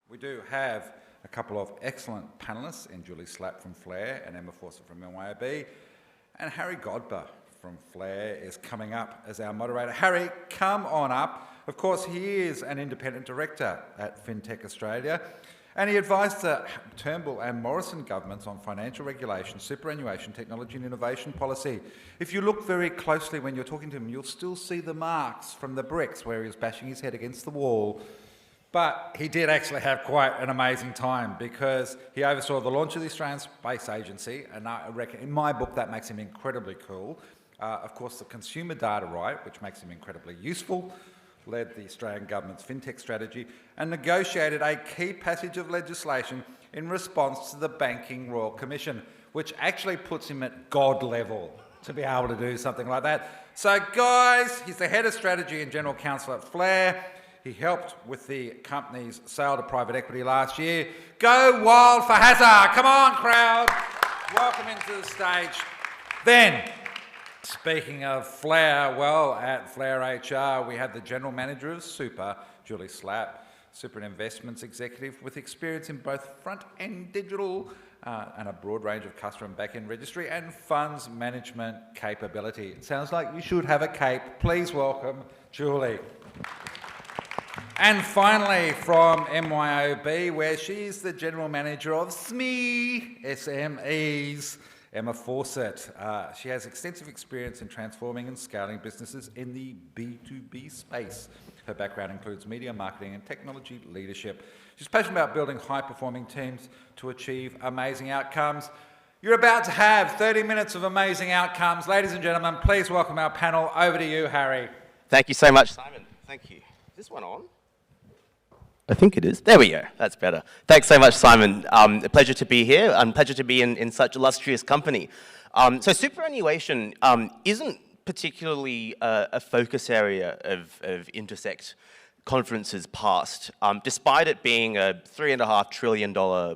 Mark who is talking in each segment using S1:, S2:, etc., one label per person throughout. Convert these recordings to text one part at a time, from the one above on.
S1: We do have a couple of excellent panellists in Julie Slapp from FLAIR and Emma Fawcett from MYOB, and Harry Godber from FLAIR is coming up as our moderator. Harry, come on up. Of course, he is an independent director at FinTech Australia, and he advised the Turnbull and Morrison governments on financial regulation, superannuation, technology and innovation policy. If you look very closely when you're talking to him, you'll still see the marks from the bricks where he was bashing his head against the wall. But he did actually have quite an amazing time because he oversaw the launch of the Australian Space Agency, and I reckon, in my book, that makes him incredibly cool. Of course, the consumer data right, which makes him incredibly useful, led the Australian Government's FinTech strategy and negotiated a key passage of legislation in response to the Banking Royal Commission, which actually puts him at God level to be able to do something like that. So guys, he's the head of strategy and general counsel at FLAIR. He helped with the company's sale to private equity last year. Go wild for Hazard! Come on, crowd! Welcome into the stage. Then, speaking of FLAIR, well, at FLAIR HR, we have the General Manager of Super, Julie Slapp, Super and Investments Executive with experience in both front-end digital and a broad range of customer and back-end registry and funds management capability. It sounds like you should have a cape. Please welcome Julie. And finally, from MYOB, where she's the General Manager of SMEs, Emma Fawcett. She has extensive experience in transforming and scaling businesses in the B2B space. Her background includes media, marketing and technology leadership. She's passionate about building high-performing teams to achieve amazing outcomes. You're about to have 30 minutes of amazing outcomes. Ladies and gentlemen, please welcome our panel. Over to you, Harry.
S2: Thank you so much, Simon. Thank you. Is this one on? I think it is. There we go. That's better. Thanks so much, Simon. A pleasure to be here and pleasure to be in such illustrious company. So superannuation isn't particularly a focus area of Intersekt conferences past, despite it being a $3.5 trillion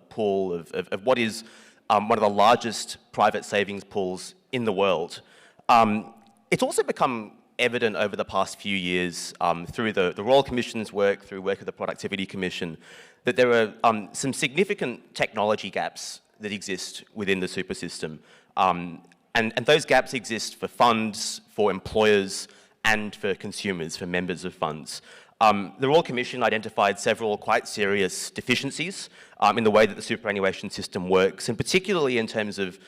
S2: pool of what is one of the largest private savings pools in the world. It's also become evident over the past few years through the Royal Commission's work, through work of the Productivity Commission, that there are some significant technology gaps that exist within the super system. And those gaps exist for funds, for employers, and for consumers, for members of funds. The Royal Commission identified several quite serious deficiencies in the way that the superannuation system works, and particularly in terms of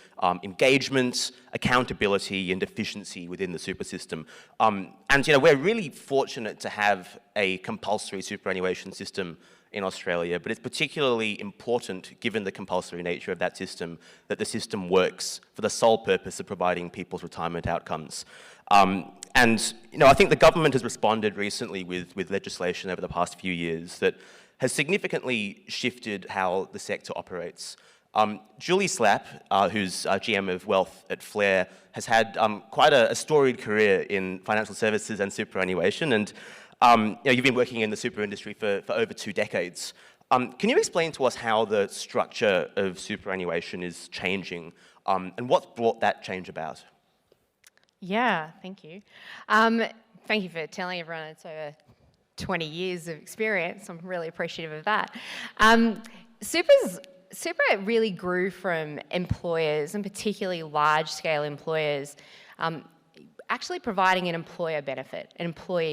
S2: engagement, accountability, and efficiency within the super system. And we're really fortunate to have a compulsory superannuation system in Australia, but it's particularly important, given the compulsory nature of that system, that the system works for the sole purpose of providing people's retirement outcomes. I think the government has responded recently with legislation over the past few years that has significantly shifted how the sector operates. Julie Slapp, who's GM of Wealth at FLAIR, has had quite a storied career in financial services and superannuation, and you've been working in the super industry for over 2 decades. Can you explain to us how the structure of superannuation is changing, and what's brought that change about?
S3: Yeah, thank you. Thank you for telling everyone it's over 20 years of experience. I'm really appreciative of that. Super really grew from employers, and particularly large-scale employers, actually providing an employee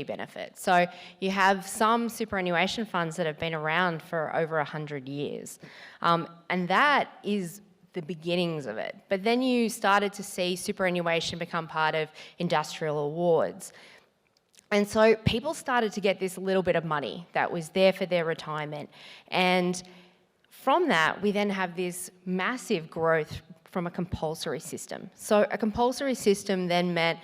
S3: benefit. So you have some superannuation funds that have been around for over 100 years, and that is the beginnings of it. But then you started to see superannuation become part of industrial awards. And so people started to get this little bit of money that was there for their retirement. And from that, we then have this massive growth from a compulsory system. So a compulsory system then meant,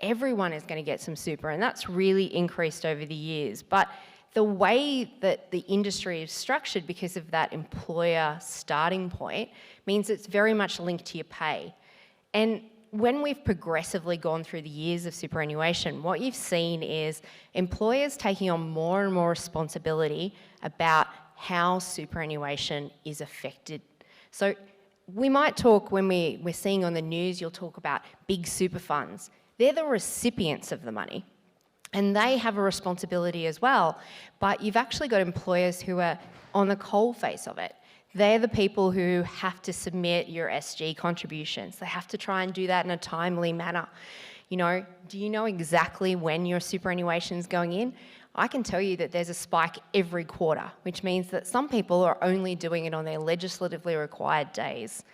S3: everyone is going to get some super, and that's really increased over the years. But the way that the industry is structured, because of that employer starting point, means it's very much linked to your pay. And when we've progressively gone through the years of superannuation, what you've seen is employers taking on more and more responsibility about how superannuation is affected. So we might talk, when we're seeing on the news, you'll talk about big super funds. They're the recipients of the money. And they have a responsibility as well. But you've actually got employers who are on the coal face of it. They're the people who have to submit your SG contributions. They have to try and do that in a timely manner. You know, do you know exactly when your superannuation is going in? I can tell you that there's a spike every quarter, which means that some people are only doing it on their legislatively required days.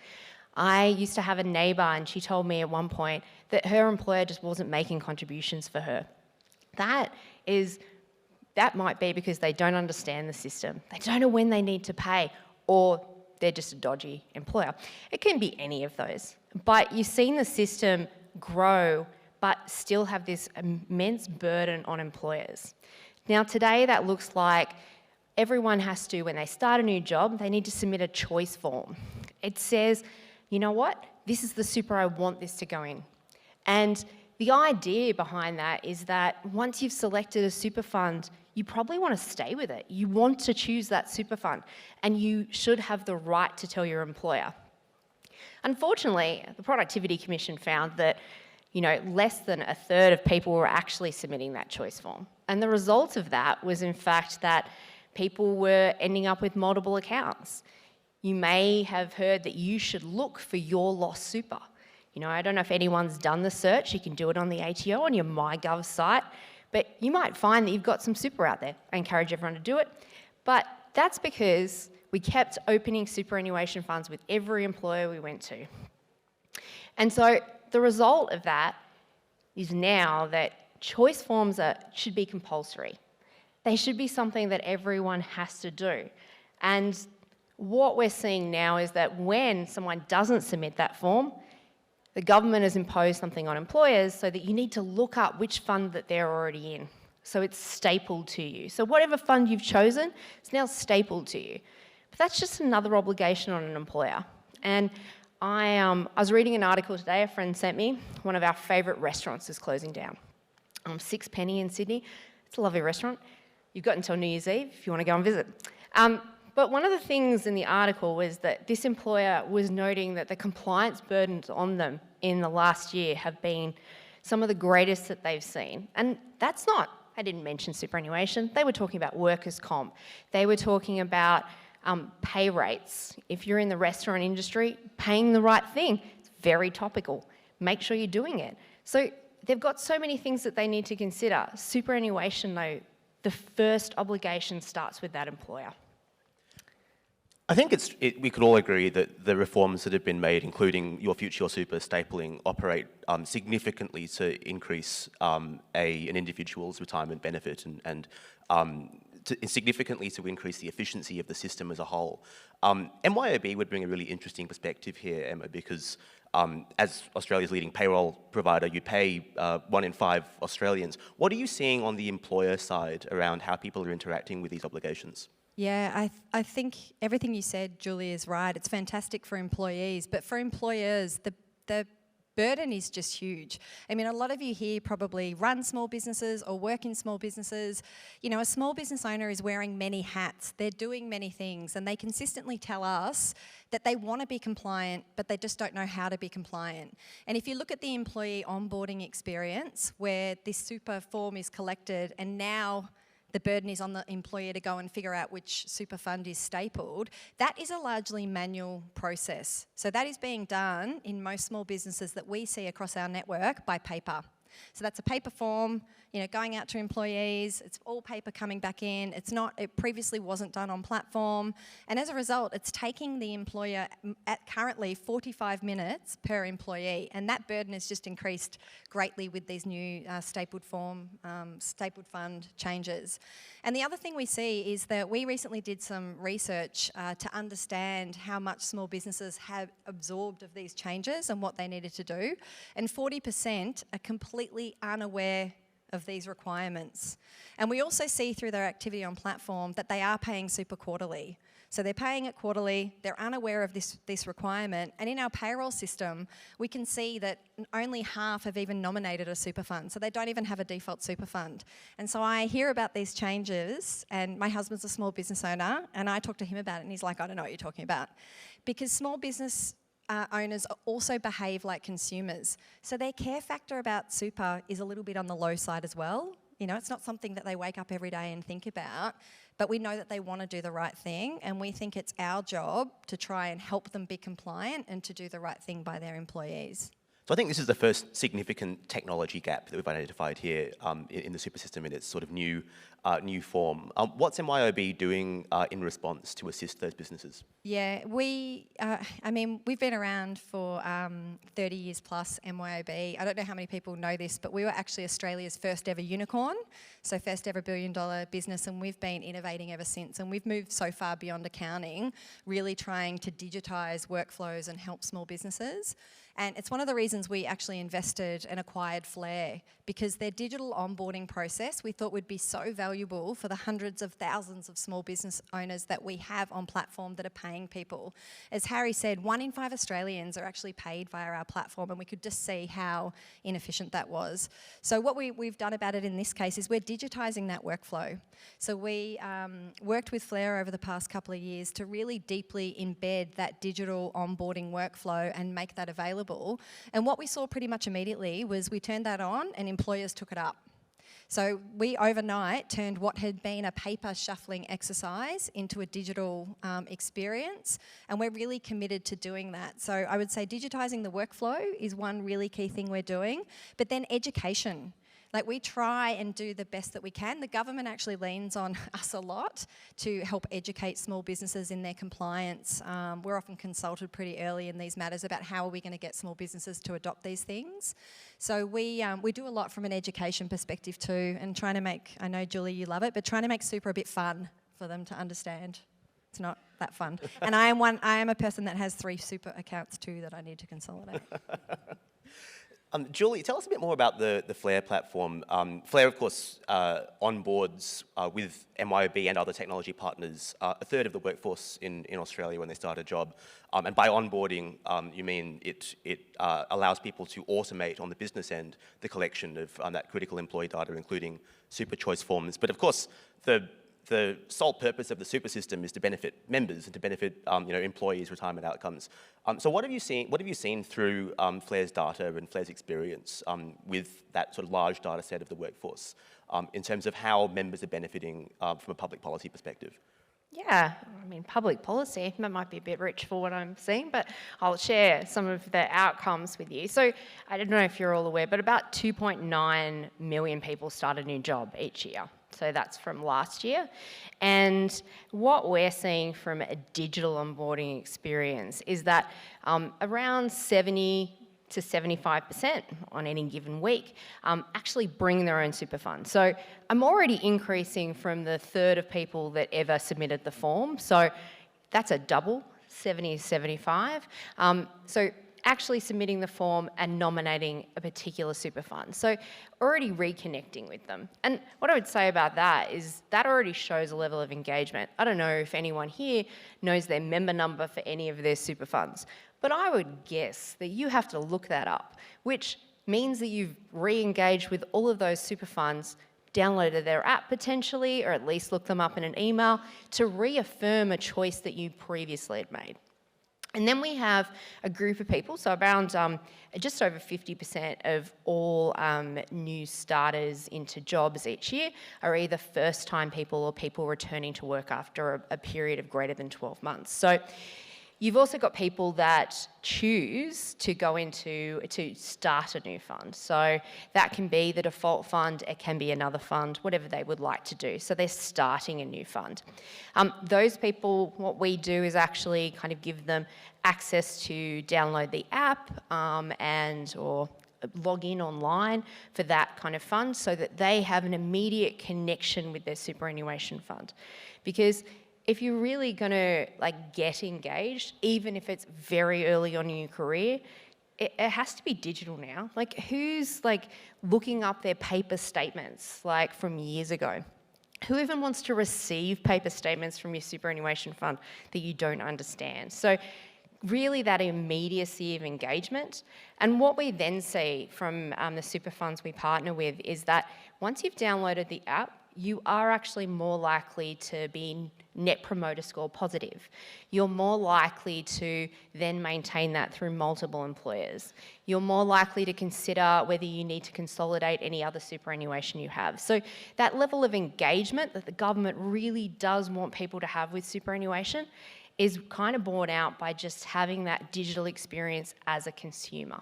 S3: I used to have a neighbour and she told me at one point that her employer just wasn't making contributions for her. That might be because they don't understand the system. They don't know when they need to pay, or they're just a dodgy employer. It can be any of those. But you've seen the system grow, but still have this immense burden on employers. Now today that looks like everyone has to, when they start a new job, they need to submit a choice form. It says, you know what, this is the super I want this to go in. And the idea behind that is that once you've selected a super fund, you probably want to stay with it. You want to choose that super fund, and you should have the right to tell your employer. Unfortunately, the Productivity Commission found that less than a third of people were actually submitting that choice form. And the result of that was, in fact, that people were ending up with multiple accounts. You may have heard that you should look for your lost super. I don't know if anyone's done the search. You can do it on the ATO, on your MyGov site, but you might find that you've got some super out there. I encourage everyone to do it. But that's because we kept opening superannuation funds with every employer we went to. And so the result of that is now that choice forms should be compulsory. They should be something that everyone has to do. And what we're seeing now is that when someone doesn't submit that form, the government has imposed something on employers so that you need to look up which fund that they're already in. So it's stapled to you. So whatever fund you've chosen, it's now stapled to you. But that's just another obligation on an employer. And I was reading an article today a friend sent me. One of our favourite restaurants is closing down. Sixpenny in Sydney. It's a lovely restaurant. You've got until New Year's Eve if you want to go and visit. But one of the things in the article was that this employer was noting that the compliance burdens on them in the last year have been some of the greatest that they've seen. And that's not, I didn't mention superannuation, they were talking about workers' comp. They were talking about pay rates. If you're in the restaurant industry, paying the right thing, it's very topical. Make sure you're doing it. So they've got so many things that they need to consider. Superannuation, though, the first obligation starts with that employer.
S2: I think we could all agree that the reforms that have been made, including Your Future, Your Super stapling, operate significantly to increase an individual's retirement benefit and significantly to increase the efficiency of the system as a whole. MYOB would bring a really interesting perspective here, Emma, because as Australia's leading payroll provider, you pay 1 in 5 Australians. What are you seeing on the employer side around how people are interacting with these obligations?
S4: Yeah, I think everything you said, Julie, is right. It's fantastic for employees, but for employers, the burden is just huge. I mean, a lot of you here probably run small businesses or work in small businesses. A small business owner is wearing many hats. They're doing many things, and they consistently tell us that they want to be compliant, but they just don't know how to be compliant. And if you look at the employee onboarding experience, where this super form is collected, and now the burden is on the employer to go and figure out which super fund is stapled, that is a largely manual process. So that is being done in most small businesses that we see across our network by paper. So that's a paper form, going out to employees. It's all paper coming back in. It previously wasn't done on platform. And as a result, it's taking the employer at currently 45 minutes per employee. And that burden has just increased greatly with these new stapled fund changes. And the other thing we see is that we recently did some research to understand how much small businesses have absorbed of these changes and what they needed to do. And 40% are completely unaware of these requirements. And we also see through their activity on platform that they are paying super quarterly. So they're paying it quarterly, they're unaware of this requirement, and in our payroll system, we can see that only half have even nominated a super fund, so they don't even have a default super fund. And so I hear about these changes, and my husband's a small business owner, and I talk to him about it, and he's like, I don't know what you're talking about. Because small business owners also behave like consumers. So their care factor about super is a little bit on the low side as well. You know, it's not something that they wake up every day and think about, but we know that they want to do the right thing, and we think it's our job to try and help them be compliant and to do the right thing by their employees.
S2: So I think this is the first significant technology gap that we've identified here in the super system in its sort of new form. What's MYOB doing in response to assist those businesses?
S4: Yeah, we've been around for 30 years plus, MYOB. I don't know how many people know this, but we were actually Australia's first ever unicorn, so first ever $1 billion business, and we've been innovating ever since. And we've moved so far beyond accounting, really trying to digitise workflows and help small businesses. And it's one of the reasons we actually invested and acquired Flare, because their digital onboarding process we thought would be so valuable for the hundreds of thousands of small business owners that we have on platform that are paying people. As Harry said, 1 in 5 Australians are actually paid via our platform, and we could just see how inefficient that was. So what we've done about it in this case is we're digitising that workflow. So we worked with Flare over the past couple of years to really deeply embed that digital onboarding workflow and make that available. And what we saw pretty much immediately was we turned that on and employers took it up. So we overnight turned what had been a paper shuffling exercise into a digital experience, and we're really committed to doing that. So I would say digitising the workflow is one really key thing we're doing, but then education. Like, we try and do the best that we can. The government actually leans on us a lot to help educate small businesses in their compliance. We're often consulted pretty early in these matters about how are we going to get small businesses to adopt these things. So we do a lot from an education perspective too, and trying to make, I know Julie you love it, but trying to make super a bit fun for them to understand. It's not that fun. And I am a person that has 3 super accounts too that I need to consolidate.
S2: Julie, tell us a bit more about the Flare platform. Flare, of course, onboards with MYOB and other technology partners a third of the workforce in Australia when they start a job. And by onboarding, you mean it allows people to automate on the business end the collection of that critical employee data, including super choice forms. But of course, the sole purpose of the super system is to benefit members and to benefit employees' retirement outcomes. So what have you seen through Flare's data and Flare's experience with that sort of large data set of the workforce in terms of how members are benefiting from a public policy perspective?
S3: Yeah, I mean, public policy, that might be a bit rich for what I'm seeing, but I'll share some of the outcomes with you. So I don't know if you're all aware, but about 2.9 million people start a new job each year. So that's from last year. And what we're seeing from a digital onboarding experience is that around 70 to 75% on any given week actually bring their own super fund. So I'm already increasing from the third of people that ever submitted the form. So that's a double, 70 to 75. So actually submitting the form and nominating a particular super fund. So already reconnecting with them. And what I would say about that is that already shows a level of engagement. I don't know if anyone here knows their member number for any of their super funds, but I would guess that you have to look that up, which means that you've re-engaged with all of those super funds, downloaded their app potentially, or at least looked them up in an email to reaffirm a choice that you previously had made. And then we have a group of people, so around just over 50% of all new starters into jobs each year are either first-time people or people returning to work after a period of greater than 12 months. So you've also got people that choose to to start a new fund. So that can be the default fund, it can be another fund, whatever they would like to do. So they're starting a new fund. Those people, what we do is actually kind of give them access to download the app or log in online for that kind of fund so that they have an immediate connection with their superannuation fund. Because if you're really going to get engaged, even if it's very early on in your career, it has to be digital now. Who's looking up their paper statements from years ago? Who even wants to receive paper statements from your superannuation fund that you don't understand? So really that immediacy of engagement. And what we then see from the super funds we partner with is that once you've downloaded the app, you are actually more likely to be net promoter score positive. You're more likely to then maintain that through multiple employers. You're more likely to consider whether you need to consolidate any other superannuation you have. So that level of engagement that the government really does want people to have with superannuation is kind of borne out by just having that digital experience as a consumer.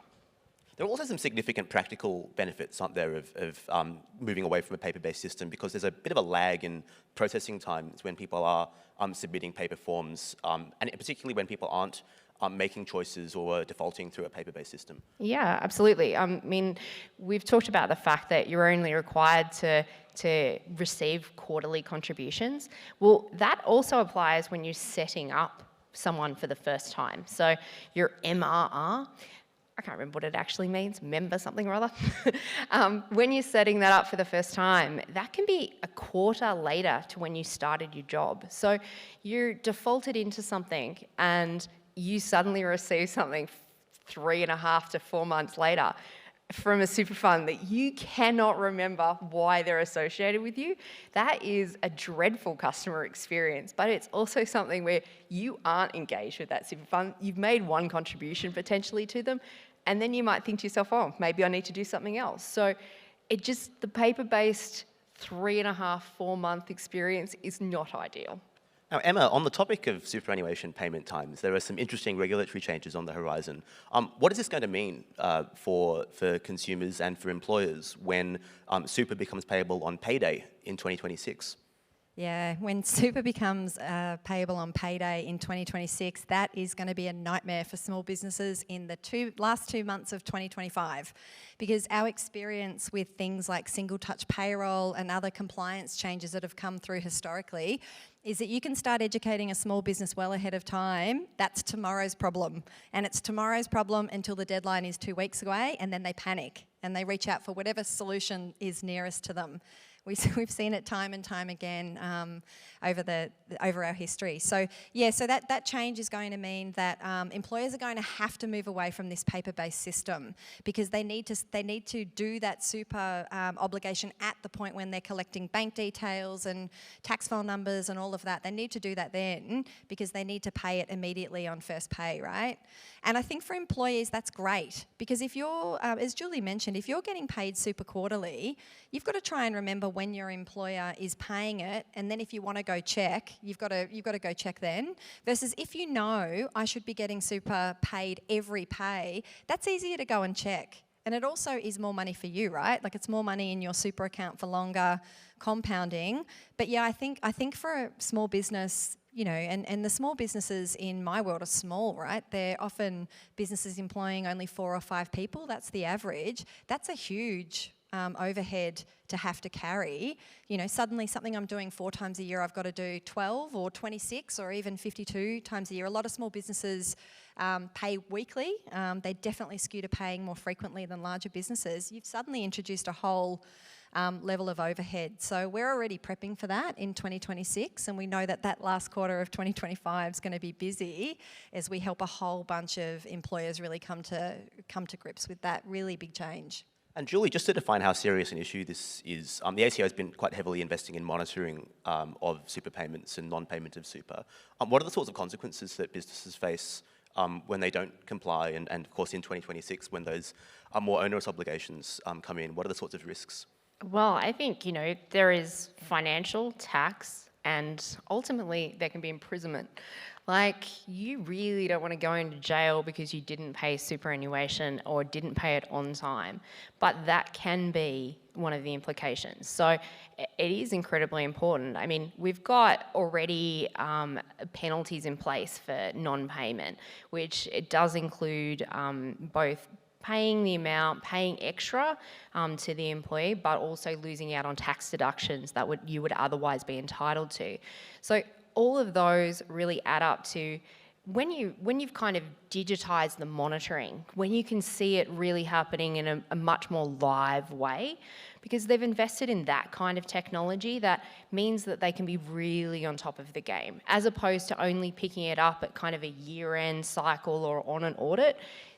S2: There are also some significant practical benefits, aren't there, of moving away from a paper-based system, because there's a bit of a lag in processing times when people are submitting paper forms, and particularly when people aren't making choices or defaulting through a paper-based system.
S3: Yeah, absolutely. I mean, we've talked about the fact that you're only required to receive quarterly contributions. Well, that also applies when you're setting up someone for the first time. So your MRR, I can't remember what it actually means, member something or other. When you're setting that up for the first time, that can be a quarter later to when you started your job. So you're defaulted into something and you suddenly receive something 3.5 to 4 months later from a super fund that you cannot remember why they're associated with you. That is a dreadful customer experience, but it's also something where you aren't engaged with that super fund. You've made one contribution potentially to them, and then you might think to yourself, oh, maybe I need to do something else. So the paper-based 3.5, 4 month experience is not ideal.
S2: Now, Emma, on the topic of superannuation payment times, there are some interesting regulatory changes on the horizon. What is this going to mean for consumers and for employers when super becomes payable on payday in 2026?
S4: Yeah, when super becomes payable on payday in 2026, that is going to be a nightmare for small businesses in the last 2 months of 2025, because our experience with things like single touch payroll and other compliance changes that have come through historically is that you can start educating a small business well ahead of time. That's tomorrow's problem. And it's tomorrow's problem until the deadline is 2 weeks away, and then they panic and they reach out for whatever solution is nearest to them. We've seen it time and time again over our history. So yeah, so that change is going to mean that employers are going to have to move away from this paper-based system, because they need to do that super obligation at the point when they're collecting bank details and tax file numbers and all of that. They need to do that then, because they need to pay it immediately on first pay, right? And I think for employees that's great, because if you're, as Julie mentioned, if you're getting paid super quarterly, you've got to try and remember when your employer is paying it, and then if you want to go check, you've got to go check then. Versus if you know I should be getting super paid every pay, that's easier to go and check. And it also is more money for you, right? Like, it's more money in your super account for longer, compounding. But yeah, I think for a small business, you know, and the small businesses in my world are small, right? They're often businesses employing only 4 or 5 people. That's the average. That's a huge overhead to have to carry. You know, suddenly something I'm doing 4 times a year, I've got to do 12 or 26 or even 52 times a year. A lot of small businesses pay weekly. They definitely skew to paying more frequently than larger businesses. You've suddenly introduced a whole level of overhead. So we're already prepping for that in 2026, and we know that last quarter of 2025 is going to be busy as we help a whole bunch of employers really come to grips with that really big change.
S2: And Julie, just to define how serious an issue this is, the ATO has been quite heavily investing in monitoring of super payments and non-payment of super. What are the sorts of consequences that businesses face when they don't comply, and of course in 2026 when those more onerous obligations come in? What are the sorts of risks?
S3: Well, I think, you know, there is financial, tax, and ultimately there can be imprisonment. Like, you really don't want to go into jail because you didn't pay superannuation or didn't pay it on time, but that can be one of the implications. So it is incredibly important. I mean, we've got already penalties in place for non-payment, which it does include both paying the amount, paying extra to the employee, but also losing out on tax deductions that you would otherwise be entitled to. So all of those really add up to when you've kind of digitised the monitoring, when you can see it really happening in a much more live way, because they've invested in that kind of technology that means that they can be really on top of the game, as opposed to only picking it up at kind of a year-end cycle or on an audit.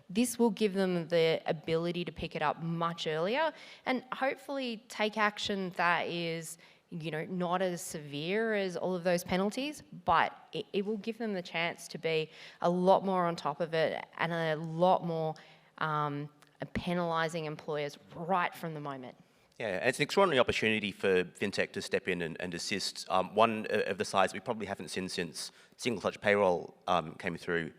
S3: This will give them the ability to pick it up much earlier and hopefully take action that is, not as severe as all of those penalties, but it will give them the chance to be a lot more on top of it and a lot more penalising employers right from the moment.
S2: Yeah, it's an extraordinary opportunity for FinTech to step in and assist. One of the sides we probably haven't seen since single touch payroll came through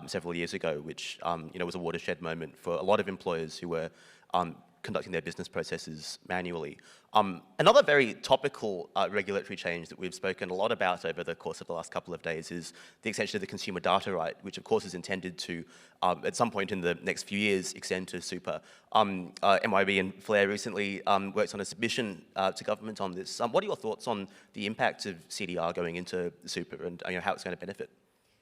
S2: several years ago, which was a watershed moment for a lot of employers who were conducting their business processes manually. Another very topical regulatory change that we've spoken a lot about over the course of the last couple of days is the extension of the consumer data right, which of course is intended to, at some point in the next few years, extend to super. MYB and Flair recently worked on a submission to government on this. What are your thoughts on the impact of CDR going into super and how it's going to benefit?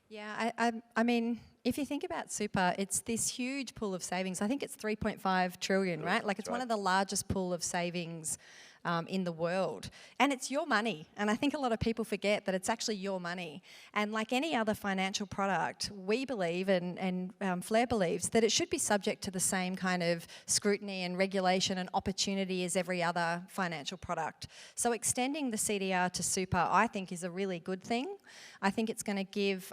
S4: Yeah, I mean, if you think about super, it's this huge pool of savings. I think it's 3.5 trillion, right? Like it's one of the largest pool of savings in the world. And it's your money. And I think a lot of people forget that it's actually your money. And like any other financial product, we believe, and Flair believes, that it should be subject to the same kind of scrutiny and regulation and opportunity as every other financial product. So extending the CDR to super, I think, is a really good thing. I think it's going to give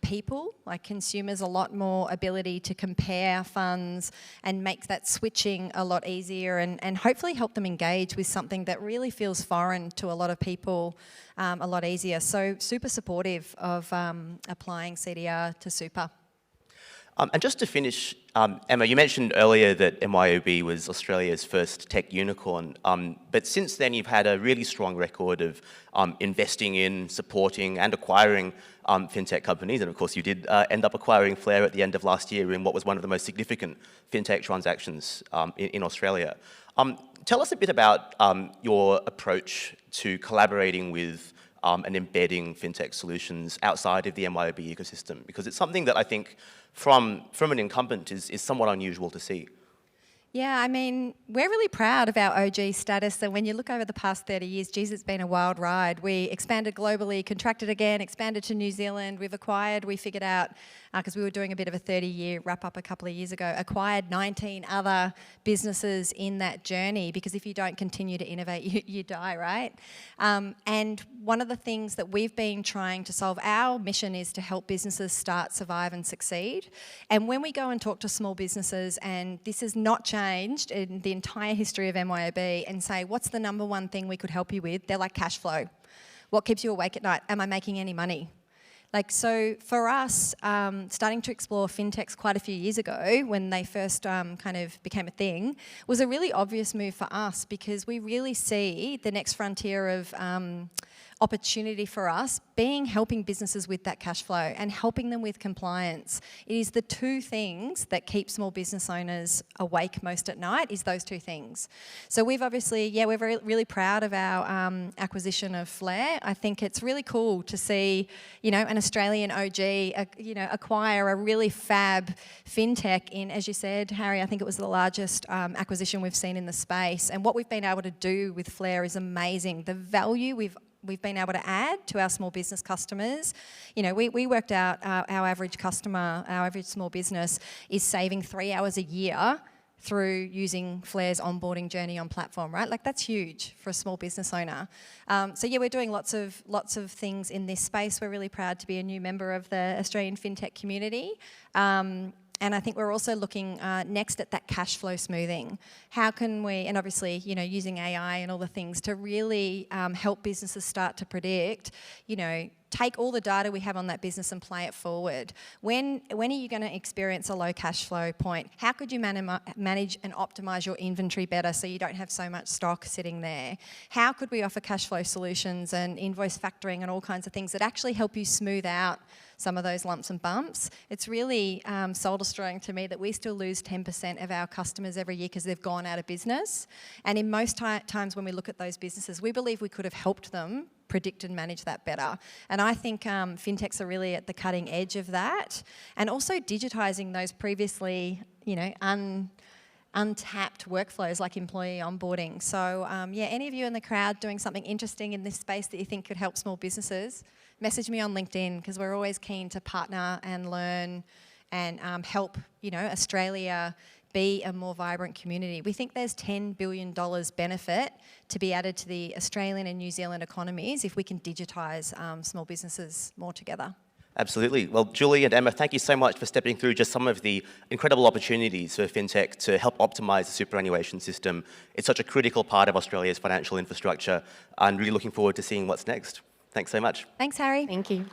S4: people, like consumers, a lot more ability to compare funds and make that switching a lot easier and hopefully help them engage with something that really feels foreign to a lot of people a lot easier. So super supportive of applying CDR to super.
S2: And just to finish, Emma, you mentioned earlier that MYOB was Australia's first tech unicorn, but since then you've had a really strong record of investing in, supporting and acquiring fintech companies, and of course you did end up acquiring Flair at the end of last year in what was one of the most significant fintech transactions in Australia. Tell us a bit about your approach to collaborating with and embedding fintech solutions outside of the MYOB ecosystem, because it's something that I think from an incumbent is somewhat unusual to see.
S4: Yeah, I mean, we're really proud of our OG status. And when you look over the past 30 years, geez, it's been a wild ride. We expanded globally, contracted again, expanded to New Zealand. We've acquired, we figured out, because we were doing a bit of a 30-year wrap-up a couple of years ago, acquired 19 other businesses in that journey, because if you don't continue to innovate, you die, right? And one of the things that we've been trying to solve, our mission is to help businesses start, survive and succeed. And when we go and talk to small businesses, and this has not changed in the entire history of MYOB, and say, what's the number one thing we could help you with? They're like, cash flow. What keeps you awake at night? Am I making any money? Like, so for us, starting to explore fintechs quite a few years ago, when they first kind of became a thing, was a really obvious move for us, because we really see the next frontier of opportunity for us being helping businesses with that cash flow and helping them with compliance. It is the two things that keep small business owners awake most at night, is those two things. So we've obviously, we're really proud of our acquisition of Flair. I think it's really cool to see, an Australian OG, acquire a really fab fintech in, as you said, Harry, I think it was the largest acquisition we've seen in the space. And what we've been able to do with Flair is amazing. The value we've been able to add to our small business customers. We worked out our average customer, our average small business is saving 3 hours a year through using Flair's onboarding journey on platform, right? Like, that's huge for a small business owner. We're doing lots of things in this space. We're really proud to be a new member of the Australian FinTech community. And I think we're also looking next at that cash flow smoothing. How can we, and obviously, using AI and all the things to really help businesses start to predict, take all the data we have on that business and play it forward. When are you going to experience a low cash flow point? How could you manage and optimise your inventory better so you don't have so much stock sitting there? How could we offer cash flow solutions and invoice factoring and all kinds of things that actually help you smooth out some of those lumps and bumps? It's really soul-destroying to me that we still lose 10% of our customers every year because they've gone out of business. And in most times when we look at those businesses, we believe we could have helped them predict and manage that better. And I think fintechs are really at the cutting edge of that. And also digitising those previously, untapped workflows like employee onboarding. So any of you in the crowd doing something interesting in this space that you think could help small businesses, message me on LinkedIn, because we're always keen to partner and learn and help, Australia be a more vibrant community. We think there's $10 billion benefit to be added to the Australian and New Zealand economies if we can digitise small businesses more together.
S2: Absolutely. Well, Julie and Emma, thank you so much for stepping through just some of the incredible opportunities for FinTech to help optimise the superannuation system. It's such a critical part of Australia's financial infrastructure, and really looking forward to seeing what's next. Thanks so much.
S4: Thanks, Harry.
S3: Thank you.